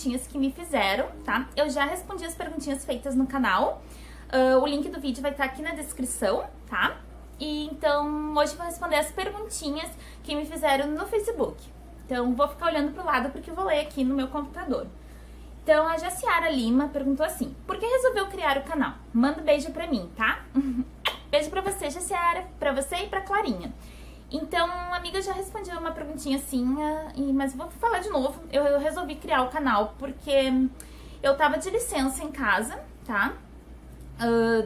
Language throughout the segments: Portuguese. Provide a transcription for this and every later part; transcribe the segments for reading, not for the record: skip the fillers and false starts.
perguntinhas que me fizeram, tá? Eu já respondi as perguntinhas feitas no canal. O link do vídeo vai estar aqui na descrição, tá? E então, hoje eu vou responder as perguntinhas que me fizeram no Facebook. Então, vou ficar olhando pro lado porque eu vou ler aqui no meu computador. Então, a Jaciara Lima perguntou assim: por que resolveu criar o canal? Manda um beijo pra mim, tá? Beijo pra você, Jaciara, pra você e pra Clarinha. Então, a amiga já respondeu uma perguntinha assim, mas vou falar de novo. Eu resolvi criar o canal porque eu tava de licença em casa, tá?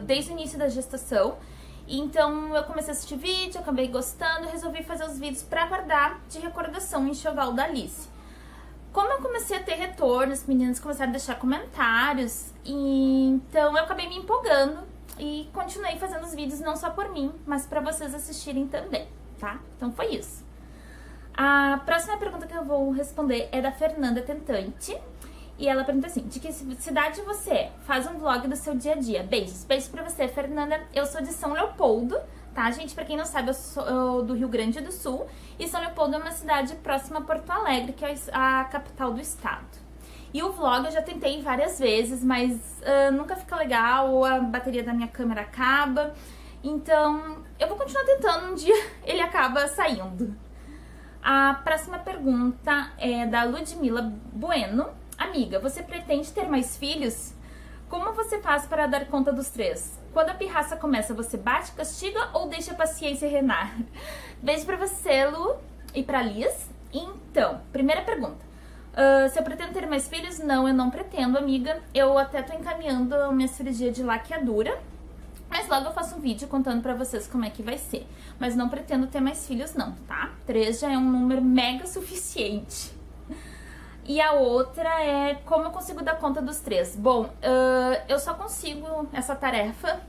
Desde o início da gestação. Então, eu comecei a assistir vídeo, acabei gostando, resolvi fazer os vídeos pra guardar de recordação o enxoval da Alice. Como eu comecei a ter retornos, as meninas começaram a deixar comentários, então eu acabei me empolgando e continuei fazendo os vídeos não só por mim, mas pra vocês assistirem também, tá? Então foi isso. A próxima pergunta que eu vou responder é da Fernanda Tentante. E ela pergunta assim: de que cidade você é? Faz um vlog do seu dia a dia. Beijos. Beijos pra você, Fernanda. Eu sou de São Leopoldo, tá, gente? Pra quem não sabe, eu sou do Rio Grande do Sul. E São Leopoldo é uma cidade próxima a Porto Alegre, que é a capital do estado. E o vlog eu já tentei várias vezes, mas nunca fica legal, ou a bateria da minha câmera acaba. Então, eu vou continuar tentando, um dia ele acaba saindo. A próxima pergunta é da Ludmila Bueno. Amiga, você pretende ter mais filhos? Como você faz para dar conta dos 3? Quando a pirraça começa, você bate, castiga ou deixa a paciência reinar? Beijo pra você, Lu, e pra Liz. Então, primeira pergunta. Se eu pretendo ter mais filhos? Não, eu não pretendo, amiga. Eu até tô encaminhando a minha cirurgia de laqueadura, mas logo eu faço um vídeo contando pra vocês como é que vai ser. Mas não pretendo ter mais filhos não, tá? 3 já é um número mega suficiente. E a outra é como eu consigo dar conta dos 3. Bom, eu só consigo essa tarefa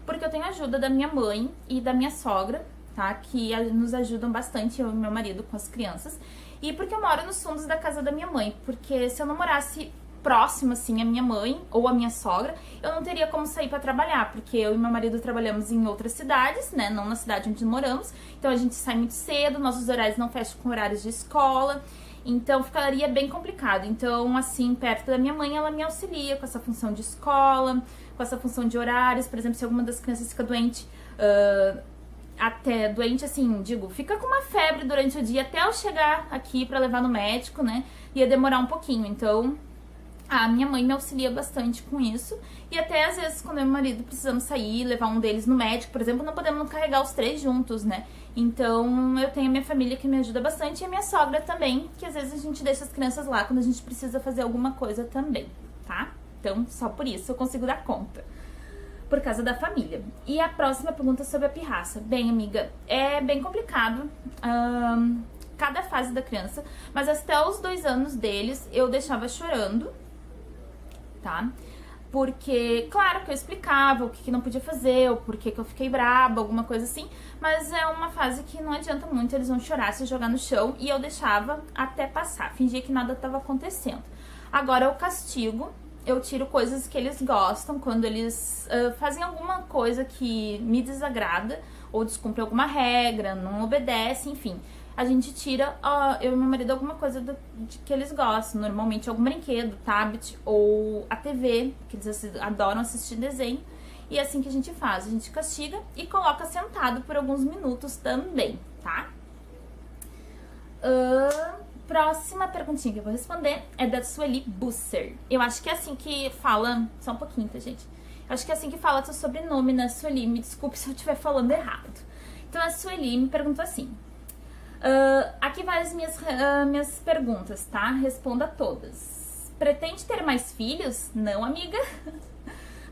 porque eu tenho a ajuda da minha mãe e da minha sogra, tá? Que nos ajudam bastante, eu e meu marido, com as crianças. E porque eu moro nos fundos da casa da minha mãe, porque se eu não morasse próximo, assim, a minha mãe ou a minha sogra, eu não teria como sair pra trabalhar, porque eu e meu marido trabalhamos em outras cidades, né? Não na cidade onde moramos. Então a gente sai muito cedo, nossos horários não fecham com horários de escola. Então ficaria bem complicado. Então, assim, perto da minha mãe, ela me auxilia com essa função de escola, com essa função de horários. Por exemplo, se alguma das crianças fica doente, até doente, assim, digo, fica com uma febre durante o dia até eu chegar aqui pra levar no médico, né? Ia demorar um pouquinho. Então, a minha mãe me auxilia bastante com isso. E até às vezes, quando eu e meu marido precisamos sair, levar um deles no médico, por exemplo, não podemos carregar os 3 juntos, né? Então, eu tenho a minha família que me ajuda bastante e a minha sogra também, que às vezes a gente deixa as crianças lá quando a gente precisa fazer alguma coisa também, tá? Então, só por isso eu consigo dar conta, por causa da família. E a próxima pergunta é sobre a pirraça. Bem, amiga, é bem complicado cada fase da criança, mas até os 2 anos deles eu deixava chorando, tá? Porque, claro que eu explicava o que não podia fazer, o porquê que eu fiquei braba, alguma coisa assim, mas é uma fase que não adianta muito, eles vão chorar, se jogar no chão, e eu deixava até passar, fingia que nada estava acontecendo. Agora, o castigo, eu tiro coisas que eles gostam, quando eles fazem alguma coisa que me desagrada, ou descumpre alguma regra, não obedece, enfim. A gente tira, eu e meu marido, alguma coisa de que eles gostam. Normalmente algum brinquedo, tablet ou a TV, que eles adoram assistir desenho. E é assim que a gente faz. A gente castiga e coloca sentado por alguns minutos também, tá? Próxima perguntinha que eu vou responder é da Sueli Busser. Eu acho que é assim que fala... Só um pouquinho, tá, gente? Eu acho que é assim que fala teu sobrenome, né, Sueli? Me desculpe se eu estiver falando errado. Então a Sueli me perguntou assim... aqui vai as minhas perguntas, tá? Responda todas. Pretende ter mais filhos? Não, amiga.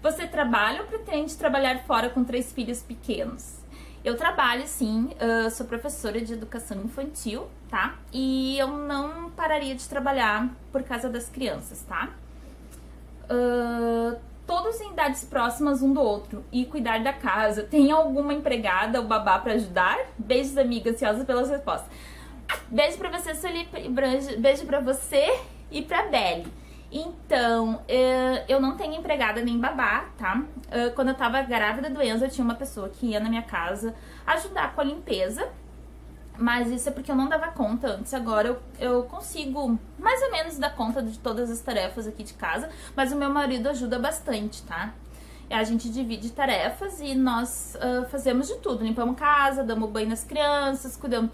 Você trabalha ou pretende trabalhar fora com 3 filhos pequenos? Eu trabalho, sim. Sou professora de educação infantil, tá? E eu não pararia de trabalhar por causa das crianças, tá? Todos em idades próximas um do outro e cuidar da casa. Tem alguma empregada ou babá pra ajudar? Beijos, amiga, ansiosa pelas respostas. Beijo pra você, Sueli. Beijo pra você e pra Belle. Então, eu não tenho empregada nem babá, tá? Quando eu tava grávida do Enzo, eu tinha uma pessoa que ia na minha casa ajudar com a limpeza. Mas isso é porque eu não dava conta antes. Agora eu consigo mais ou menos dar conta de todas as tarefas aqui de casa. Mas o meu marido ajuda bastante, tá? A gente divide tarefas e nós fazemos de tudo. Limpamos casa, damos banho nas crianças, cuidamos.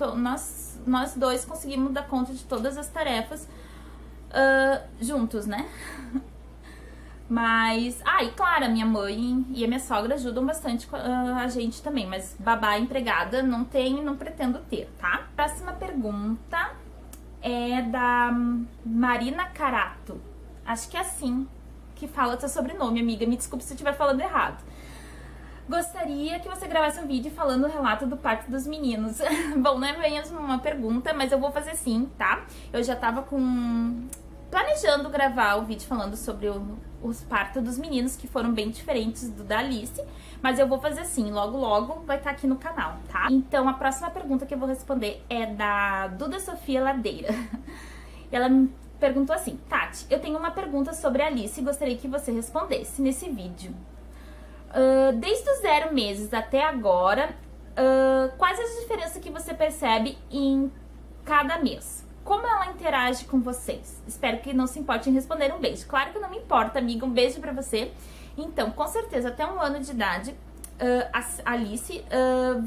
Nós dois conseguimos dar conta de todas as tarefas juntos, né? Mas, e claro, a minha mãe e a minha sogra ajudam bastante a gente também, mas babá empregada não pretendo ter, tá? Próxima pergunta é da Marina Carato. Acho que é assim que fala teu sobrenome, amiga. Me desculpe se eu estiver falando errado. Gostaria que você gravasse um vídeo falando o relato do parto dos meninos. Bom, não é mesmo uma pergunta, mas eu vou fazer sim, tá? Eu já tava planejando gravar o vídeo falando sobre os partos dos meninos, que foram bem diferentes do da Alice, mas eu vou fazer sim, logo logo vai estar aqui no canal, tá? Então a próxima pergunta que eu vou responder é da Duda Sofia Ladeira. Ela me perguntou assim: Tati, eu tenho uma pergunta sobre a Alice e gostaria que você respondesse nesse vídeo. Desde os 0 meses até agora, quais as diferenças que você percebe em cada mês? Como ela interage com vocês? Espero que não se importe em responder. Um beijo. Claro que não me importa, amiga. Um beijo pra você. Então, com certeza, até 1 ano de idade, a Alice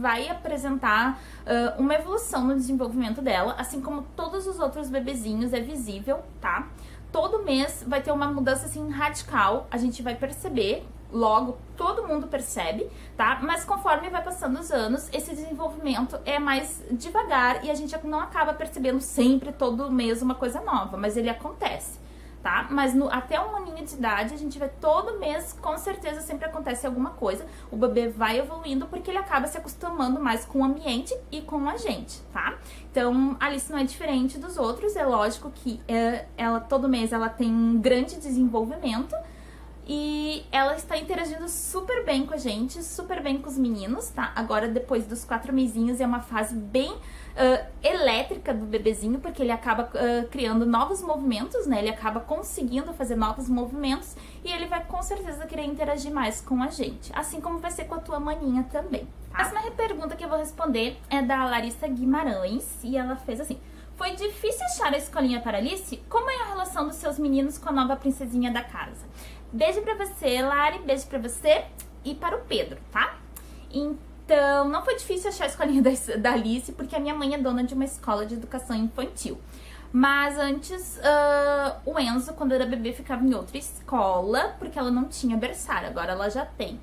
vai apresentar uma evolução no desenvolvimento dela, assim como todos os outros bebezinhos, é visível, tá? Todo mês vai ter uma mudança, assim, radical. A gente vai perceber. Logo, todo mundo percebe, tá? Mas conforme vai passando os anos, esse desenvolvimento é mais devagar e a gente não acaba percebendo sempre, todo mês, uma coisa nova, mas ele acontece, tá? Mas até 1 aninho de idade, a gente vê todo mês, com certeza sempre acontece alguma coisa. O bebê vai evoluindo porque ele acaba se acostumando mais com o ambiente e com a gente, tá? Então, a Alice não é diferente dos outros, é lógico que todo mês ela tem um grande desenvolvimento, e ela está interagindo super bem com a gente, super bem com os meninos, tá? Agora, depois dos 4 mesinhos, é uma fase bem elétrica do bebezinho, porque ele acaba criando novos movimentos, né? Ele acaba conseguindo fazer novos movimentos e ele vai com certeza querer interagir mais com a gente. Assim como vai ser com a tua maninha também, tá? A próxima pergunta que eu vou responder é da Larissa Guimarães e ela fez assim: foi difícil achar a escolinha para Alice? Como é a relação dos seus meninos com a nova princesinha da casa? Beijo pra você, Lari, beijo pra você e para o Pedro, tá? Então, não foi difícil achar a escolinha da Alice, porque a minha mãe é dona de uma escola de educação infantil. Mas antes, o Enzo, quando era bebê, ficava em outra escola, porque ela não tinha berçário, agora ela já tem.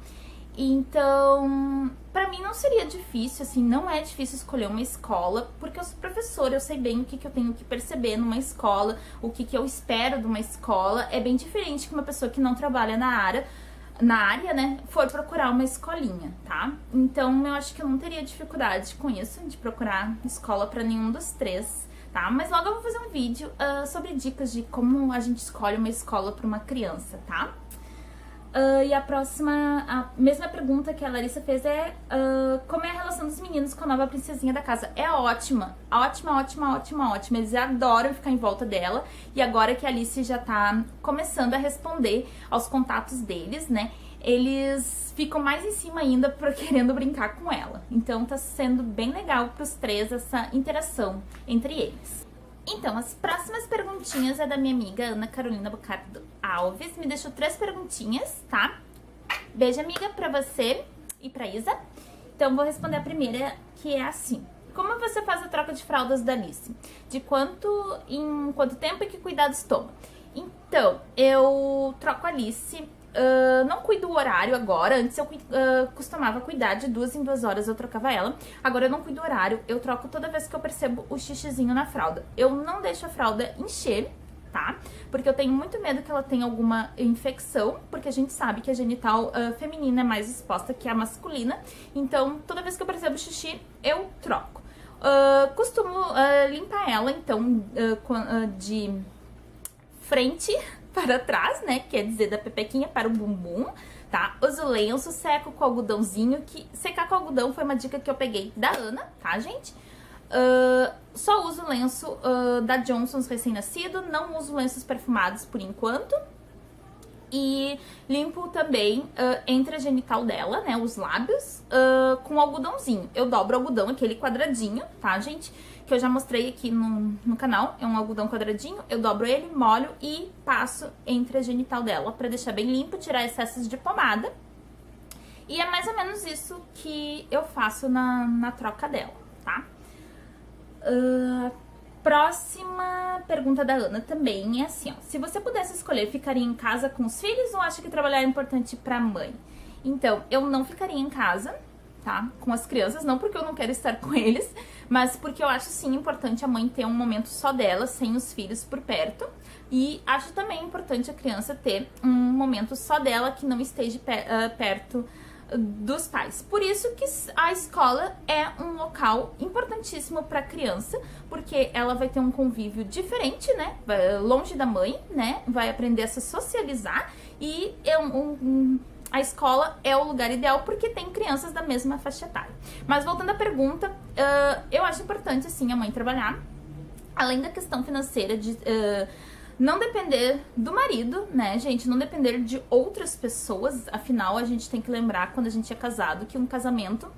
Então, pra mim não seria difícil, assim, não é difícil escolher uma escola, porque eu sou professora, eu sei bem o que eu tenho que perceber numa escola, o que eu espero de uma escola. É bem diferente que uma pessoa que não trabalha na área, né, for procurar uma escolinha, tá? Então, eu acho que eu não teria dificuldade com isso, de procurar escola pra nenhum dos 3, tá? Mas logo eu vou fazer um vídeo sobre dicas de como a gente escolhe uma escola pra uma criança, tá? E a mesma pergunta que a Larissa fez é como é a relação dos meninos com a nova princesinha da casa? É ótima, ótima, ótima, ótima, ótima. Eles adoram ficar em volta dela. E agora que a Alice já tá começando a responder aos contatos deles, né? Eles ficam mais em cima ainda querendo brincar com ela. Então tá sendo bem legal pros 3 essa interação entre eles. Então, as próximas perguntinhas é da minha amiga Ana Carolina Bocardo Alves. Me deixou 3 perguntinhas, tá? Beijo, amiga, pra você e pra Isa. Então, vou responder a primeira, que é assim: como você faz a troca de fraldas da Alice? Em quanto tempo e que cuidados toma? Então, eu troco a Alice... não cuido do horário agora. Antes eu costumava cuidar de 2 em 2 horas, eu trocava ela. Agora eu não cuido do horário, eu troco toda vez que eu percebo o xixizinho na fralda. Eu não deixo a fralda encher, tá? Porque eu tenho muito medo que ela tenha alguma infecção, porque a gente sabe que a genital feminina é mais exposta que a masculina. Então, toda vez que eu percebo o xixi, eu troco. Costumo limpar ela, então, de frente para trás, né? Quer dizer, da pepequinha para o bumbum, tá? Uso lenço, seco com algodãozinho, que secar com algodão foi uma dica que eu peguei da Ana, tá, gente? Só uso lenço da Johnson's recém-nascido, não uso lenços perfumados por enquanto. E limpo também entre a genital dela, né, os lábios, com algodãozinho. Eu dobro o algodão, aquele quadradinho, tá, gente? Que eu já mostrei aqui no canal. É um algodão quadradinho, eu dobro ele, molho e passo entre a genital dela pra deixar bem limpo, tirar excessos de pomada. E é mais ou menos isso que eu faço na troca dela, tá? Próxima pergunta da Ana também é assim, ó. Se você pudesse escolher, ficaria em casa com os filhos ou acha que trabalhar é importante pra mãe? Então, eu não ficaria em casa, tá? Com as crianças, não porque eu não quero estar com eles, mas porque eu acho sim importante a mãe ter um momento só dela, sem os filhos por perto. E acho também importante a criança ter um momento só dela que não esteja perto dos pais. Por isso que a escola é um local importantíssimo para a criança, porque ela vai ter um convívio diferente, né? Longe da mãe, né? Vai aprender a se socializar e a escola é o lugar ideal porque tem crianças da mesma faixa etária. Mas voltando à pergunta, eu acho importante sim a mãe trabalhar, além da questão financeira de não depender do marido, né, gente? Não depender de outras pessoas. Afinal, a gente tem que lembrar, quando a gente é casado, que um casamento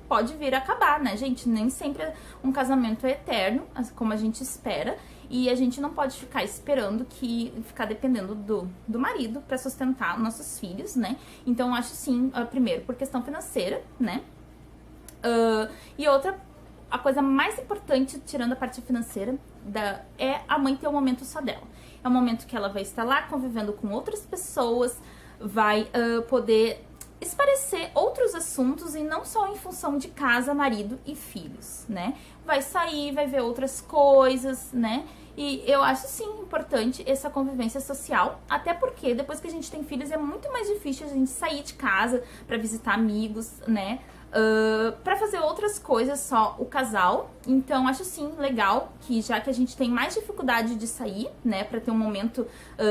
pode vir a acabar, né, gente? Nem sempre um casamento é eterno, como a gente espera. E a gente não pode ficar esperando ficar dependendo do marido pra sustentar nossos filhos, né? Então, eu acho sim, primeiro, por questão financeira, né? E outra, a coisa mais importante, tirando a parte financeira, é a mãe ter um momento só dela. É um momento que ela vai estar lá convivendo com outras pessoas, vai poder esclarecer outros assuntos e não só em função de casa, marido e filhos, né? Vai sair, vai ver outras coisas, né? E eu acho sim importante essa convivência social, até porque depois que a gente tem filhos é muito mais difícil a gente sair de casa pra visitar amigos, né? Pra fazer outras coisas, só o casal. Então acho sim legal que, já que a gente tem mais dificuldade de sair, né, pra ter um momento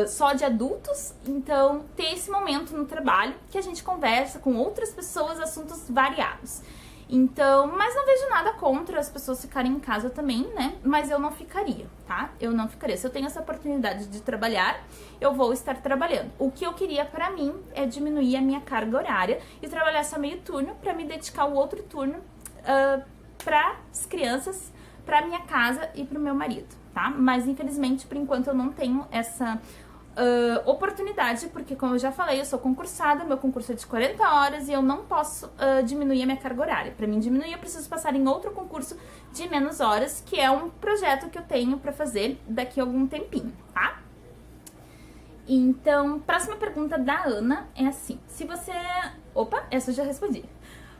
só de adultos, então ter esse momento no trabalho que a gente conversa com outras pessoas, assuntos variados. Então, mas não vejo nada contra as pessoas ficarem em casa também, né? Mas eu não ficaria, tá? Eu não ficaria. Se eu tenho essa oportunidade de trabalhar, eu vou estar trabalhando. O que eu queria pra mim é diminuir a minha carga horária e trabalhar só meio turno pra me dedicar o outro turno para as crianças, pra minha casa e pro meu marido, tá? Mas infelizmente, por enquanto, eu não tenho essa oportunidade, porque como eu já falei, eu sou concursada, meu concurso é de 40 horas e eu não posso diminuir a minha carga horária. Pra mim diminuir, eu preciso passar em outro concurso de menos horas, que é um projeto que eu tenho pra fazer daqui a algum tempinho, tá? Então, próxima pergunta da Ana é assim: se você... Opa, essa eu já respondi.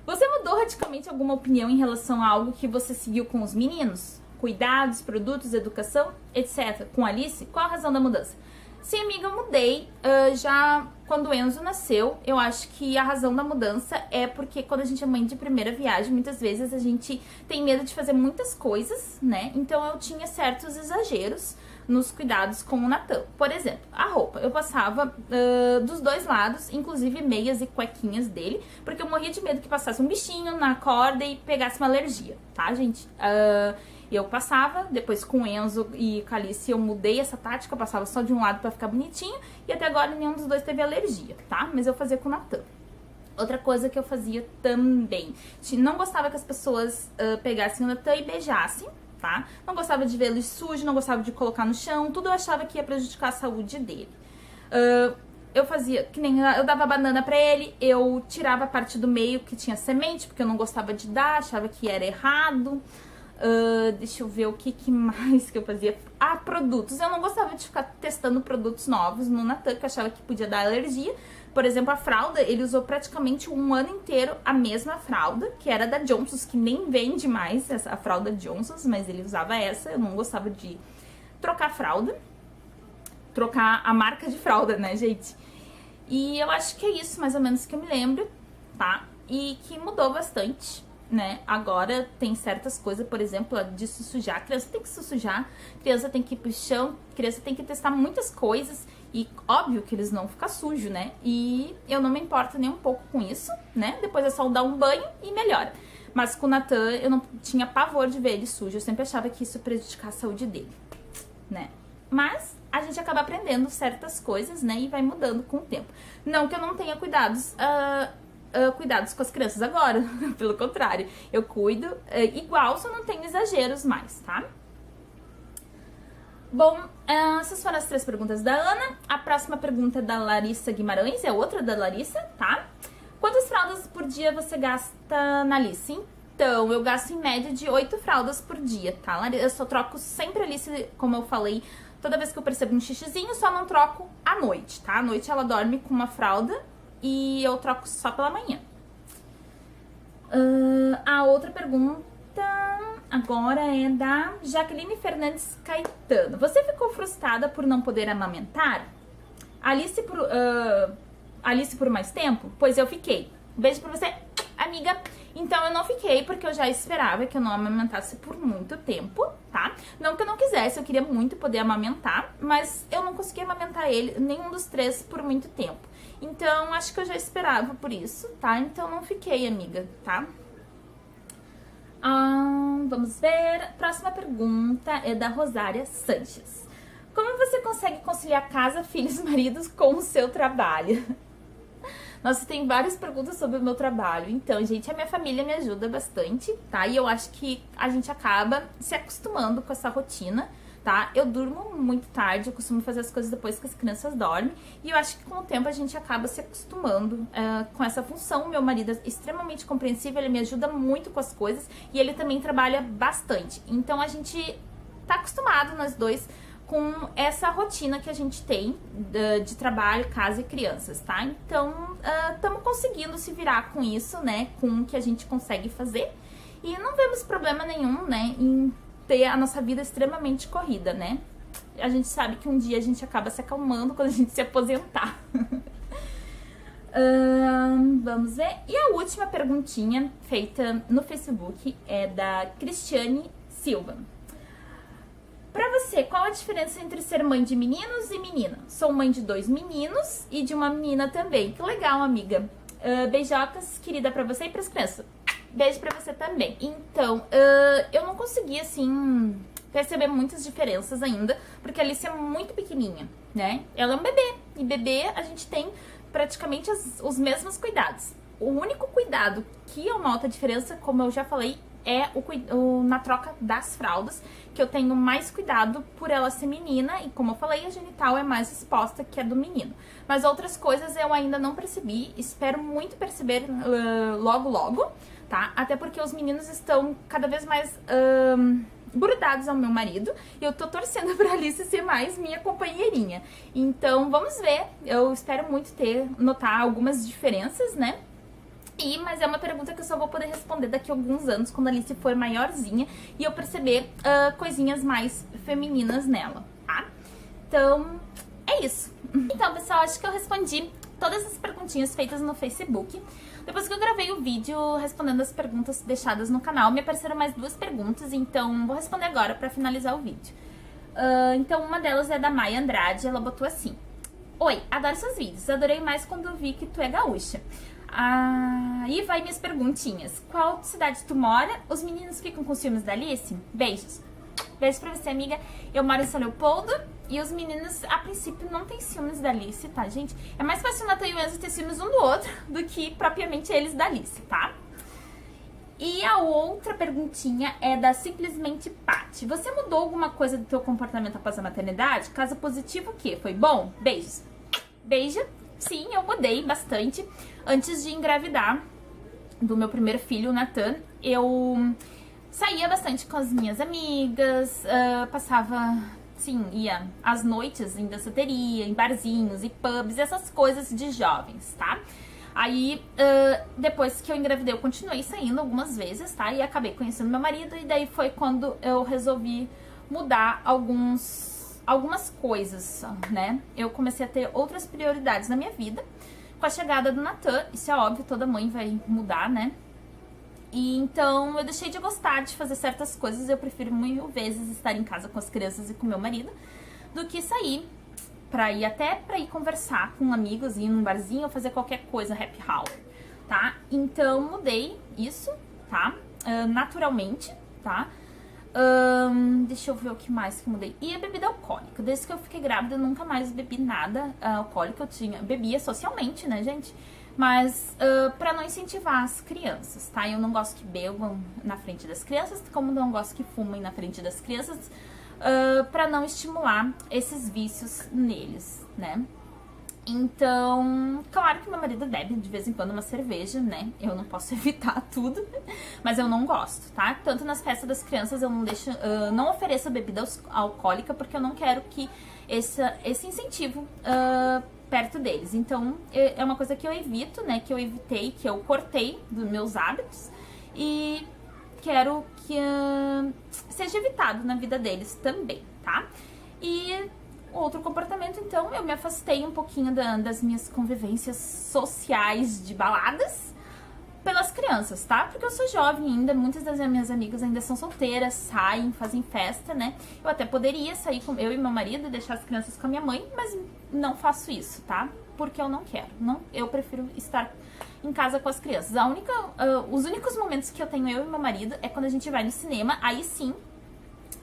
Você mudou radicalmente alguma opinião em relação a algo que você seguiu com os meninos? Cuidados, produtos, educação, etc. Com Alice? Qual a razão da mudança? Sim, amiga, eu mudei. Já quando o Enzo nasceu, eu acho que a razão da mudança é porque quando a gente é mãe de primeira viagem, muitas vezes a gente tem medo de fazer muitas coisas, né? Então eu tinha certos exageros nos cuidados com o Natan. Por exemplo, a roupa. Eu passava dos dois lados, inclusive meias e cuequinhas dele, porque eu morria de medo que passasse um bichinho na corda e pegasse uma alergia, tá, gente? Eu passava, depois com o Enzo e com a Alice eu mudei essa tática, eu passava só de um lado pra ficar bonitinho, e até agora nenhum dos dois teve alergia, tá? Mas eu fazia com o Natan. Outra coisa que eu fazia também, não gostava que as pessoas pegassem o Natan e beijassem, tá? Não gostava de vê-lo sujo, não gostava de colocar no chão, tudo eu achava que ia prejudicar a saúde dele. Eu fazia, que nem eu dava banana pra ele, eu tirava a parte do meio que tinha semente, porque eu não gostava de dar, achava que era errado. Deixa eu ver o que mais que eu fazia. Produtos. Eu não gostava de ficar testando produtos novos no Natan, que eu achava que podia dar alergia. Por exemplo, a fralda, ele usou praticamente um ano inteiro a mesma fralda, que era da Johnson's, que nem vende mais a fralda Johnson's, mas ele usava essa. Eu não gostava de trocar a fralda, trocar a marca de fralda, né, gente? E eu acho que é isso, mais ou menos, que eu me lembro, tá? E que mudou bastante, né? Agora tem certas coisas, por exemplo, de se sujar. A criança tem que se sujar, a criança tem que ir pro chão, a criança tem que testar muitas coisas. E óbvio que eles não ficam sujos, né? E eu não me importo nem um pouco com isso, né? Depois é só dar um banho e melhora. Mas com o Natan eu não tinha pavor de ver ele sujo. Eu sempre achava que isso ia prejudicar a saúde dele, né? Mas a gente acaba aprendendo certas coisas, né? E vai mudando com o tempo. Não que eu não tenha cuidados com as crianças agora, pelo contrário, eu cuido igual, só não tenho exageros mais, tá? Bom, essas foram as 3 perguntas da Ana. A próxima pergunta é da Larissa Guimarães, é outra da Larissa, tá? Quantas fraldas por dia você gasta na Alice? Então, eu gasto em média de 8 fraldas por dia, tá? Eu só troco sempre a Alice, como eu falei, toda vez que eu percebo um xixizinho, só não troco à noite, tá? À noite ela dorme com uma fralda e eu troco só pela manhã. A outra pergunta agora é da Jaqueline Fernandes Caetano. Você ficou frustrada por não poder amamentar? Alice por mais tempo? Pois eu fiquei. Beijo pra você, amiga. Então eu não fiquei, porque eu já esperava que eu não amamentasse por muito tempo, tá? Não que eu não quisesse, eu queria muito poder amamentar, mas eu não conseguia amamentar ele, nenhum dos 3, por muito tempo. Então acho que eu já esperava por isso, tá? Então não fiquei, amiga, tá? Vamos ver. Próxima pergunta é da Rosária Sanches. Como você consegue conciliar casa, filhos, maridos com o seu trabalho? Nossa, tem várias perguntas sobre o meu trabalho. Então, gente, a minha família me ajuda bastante, tá? E eu acho que a gente acaba se acostumando com essa rotina, tá? Eu durmo muito tarde, eu costumo fazer as coisas depois que as crianças dormem. E eu acho que com o tempo a gente acaba se acostumando com essa função. Meu marido é extremamente compreensível, ele me ajuda muito com as coisas. E ele também trabalha bastante. Então, a gente tá acostumado, nós dois, com essa rotina que a gente tem de trabalho, casa e crianças, tá? Então, estamos conseguindo se virar com isso, né? Com o que a gente consegue fazer. E não vemos problema nenhum, né? Em ter a nossa vida extremamente corrida, né? A gente sabe que um dia a gente acaba se acalmando quando a gente se aposentar. Vamos ver. E a última perguntinha feita no Facebook é da Cristiane Silva. Pra você, qual a diferença entre ser mãe de meninos e menina? Sou mãe de 2 meninos e de uma menina também. Que legal, amiga. Beijocas, querida, pra você e pras crianças. Beijo pra você também. Então, eu não consegui, assim, perceber muitas diferenças ainda, porque a Alice é muito pequenininha, né? Ela é um bebê. E bebê, a gente tem praticamente os mesmos cuidados. O único cuidado que eu noto a diferença, como eu já falei, é na troca das fraldas, que eu tenho mais cuidado por ela ser menina, e como eu falei, a genital é mais exposta que a do menino. Mas outras coisas eu ainda não percebi, espero muito perceber logo logo, tá? Até porque os meninos estão cada vez mais grudados ao meu marido, e eu tô torcendo pra Alice ser mais minha companheirinha. Então vamos ver, eu espero muito notar algumas diferenças, né? Mas é uma pergunta que eu só vou poder responder daqui a alguns anos, quando a Alice for maiorzinha e eu perceber coisinhas mais femininas nela, tá? Então, é isso. Então, pessoal, acho que eu respondi todas as perguntinhas feitas no Facebook. Depois que eu gravei o vídeo respondendo as perguntas deixadas no canal, me apareceram mais 2 perguntas, então vou responder agora pra finalizar o vídeo. Então, uma delas é da Maia Andrade, ela botou assim: Oi, adoro seus vídeos, adorei mais quando vi que tu é gaúcha. Aí vai minhas perguntinhas. Qual cidade tu mora? Os meninos ficam com ciúmes da Alice? Beijos. Beijo pra você, amiga. Eu moro em São Leopoldo e os meninos, a princípio, não tem ciúmes da Alice, tá, gente? É mais fácil o Natan e o Enzo ter ciúmes um do outro do que propriamente eles da Alice, tá? E a outra perguntinha é da Simplesmente Paty. Você mudou alguma coisa do teu comportamento após a maternidade? Caso positivo, o quê? Foi bom? Beijos. Beijo. Sim, eu mudei bastante. Antes de engravidar do meu primeiro filho, o Natan, eu saía bastante com as minhas amigas, passava, sim, ia às noites em danceteria, em barzinhos e pubs, essas coisas de jovens, tá? Aí, depois que eu engravidei, eu continuei saindo algumas vezes, tá? E acabei conhecendo meu marido, e daí foi quando eu resolvi mudar algumas coisas, né? Eu comecei a ter outras prioridades na minha vida. Com a chegada do Natan, isso é óbvio, toda mãe vai mudar, né? E então eu deixei de gostar de fazer certas coisas. Eu prefiro 1000 vezes estar em casa com as crianças e com meu marido do que sair pra ir conversar com amigos, ir num barzinho ou fazer qualquer coisa, happy hour, tá? Então mudei isso, tá? Naturalmente, tá? Deixa eu ver o que mais que eu mudei. E a bebida alcoólica. Desde que eu fiquei grávida, eu nunca mais bebi nada alcoólico. Bebia socialmente, né, gente? Mas pra não incentivar as crianças, tá? Eu não gosto que bebam na frente das crianças, como não gosto que fumem na frente das crianças, pra não estimular esses vícios neles, né? Então, claro que meu marido bebe de vez em quando uma cerveja, né? Eu não posso evitar tudo, mas eu não gosto, tá? Tanto nas festas das crianças eu não deixo, não ofereço bebida alcoólica porque eu não quero que esse incentivo perto deles. Então, é uma coisa que eu evito, né? Que eu evitei, que eu cortei dos meus hábitos e quero que seja evitado na vida deles também, tá? E outro comportamento, então, eu me afastei um pouquinho das minhas convivências sociais de baladas pelas crianças, tá? Porque eu sou jovem ainda, muitas das minhas amigas ainda são solteiras, saem, fazem festa, né? Eu até poderia sair com eu e meu marido e deixar as crianças com a minha mãe, mas não faço isso, tá? Porque eu não quero, eu prefiro estar em casa com as crianças. Os únicos momentos que eu tenho eu e meu marido é quando a gente vai no cinema, aí sim,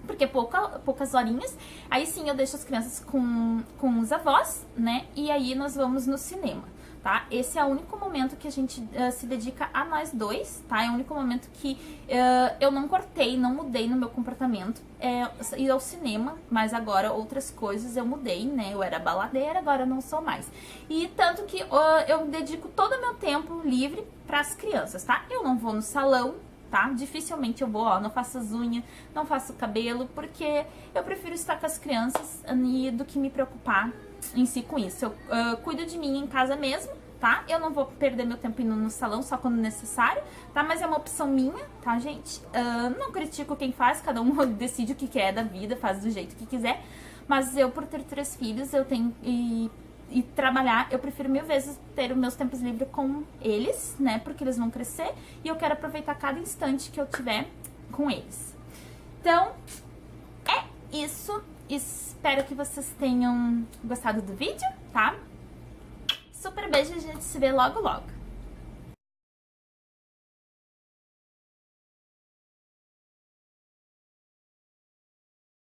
porque poucas horinhas, aí sim eu deixo as crianças com os avós, né, e aí nós vamos no cinema, tá? Esse é o único momento que a gente se dedica a nós dois, tá? É o único momento que eu não cortei, não mudei no meu comportamento, ir ao cinema, mas agora outras coisas eu mudei, né, eu era baladeira, agora eu não sou mais. E tanto que eu dedico todo o meu tempo livre pras crianças, tá? Eu não vou no salão, tá? Dificilmente eu vou, não faço as unhas, não faço o cabelo, porque eu prefiro estar com as crianças do que me preocupar em si com isso. Eu cuido de mim em casa mesmo, tá? Eu não vou perder meu tempo indo no salão só quando necessário, tá? Mas é uma opção minha, tá, gente? Não critico quem faz, cada um decide o que quer da vida, faz do jeito que quiser, mas eu, por ter 3 filhos, eu tenho e trabalhar, eu prefiro 1000 vezes ter os meus tempos livres com eles, né, porque eles vão crescer e eu quero aproveitar cada instante que eu tiver com eles. Então, é isso. Espero que vocês tenham gostado do vídeo, tá? Super beijo, a gente se vê logo logo.